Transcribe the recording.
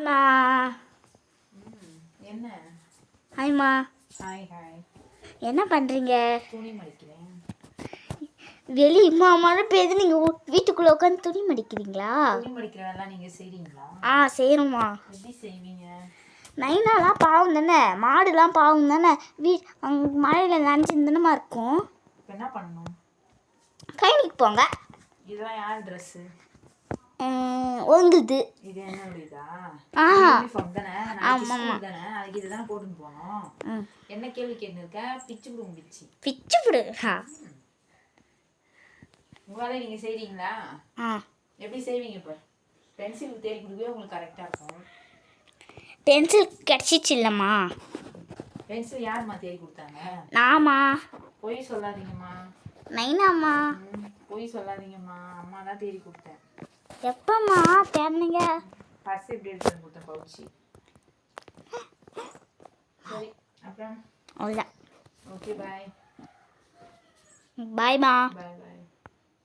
ஹாய்மா. என்ன? ஹாய்மா. Hi hi. என்ன பண்ணுறீங்க? துணி மடிக்கிறேன். வெளியே இம்மா மழை பெய்யுது, நீங்கள் வீட்டுக்குள்ளே உட்காந்து துணி மடிக்கிறீங்களா? துணி மடிக்கிற வேலை நீங்கள் செய்கிறீங்களா? செய்யணுமா. எப்படி செய்வீங்க? நைனாலாம் பாவம் தானே, மாடுலாம் பாவம் தானே, அங்கே மழையில் நனைஞ்சிருந்தனமா இருக்கும். இப்போ என்ன பண்ணணும்? கைனிக்கு போங்க. இதெல்லாம் யார் ட்ரெஸ்ஸு? உங்களுது. இது என்னுடையதா? ஆஹா. யூனிஃபார்ம் தானே, நாளைக்கு ஸ்கூல் தானே, நாளைக்கு இதை தானே போட்டுன்னு போகணும். என்ன கேள்வி கேட்டுருக்க? பிச்சு விடுவோம். பிச்சு விடு. உங்கள் வேலையை நீங்கள் செய்கிறீங்களா? எப்படி செய்வீங்க? இப்போ பென்சில் தேடி கொடுக்கவே உங்களுக்கு கரெக்டாக இருக்கும். பென்சில் கிடச்சிச்சு இல்லைம்மா. பென்சில் யாரும்மா தேடி கொடுத்தாங்க? நாமா. பொய் சொல்லாதீங்கம்மா. நைனாம்மா. பொய் சொல்லாதீங்கம்மா, அம்மா தான் தேடி கொடுத்தேன். எப்பம்மா தேடினீங்க? பர்ஸ் எப்படி எடுத்து கொடுத்தேன், பவுச்சி. சரி, அப்புறம் அவ்வளோதான். ஓகே, பாய். பாய்மா. பாய்.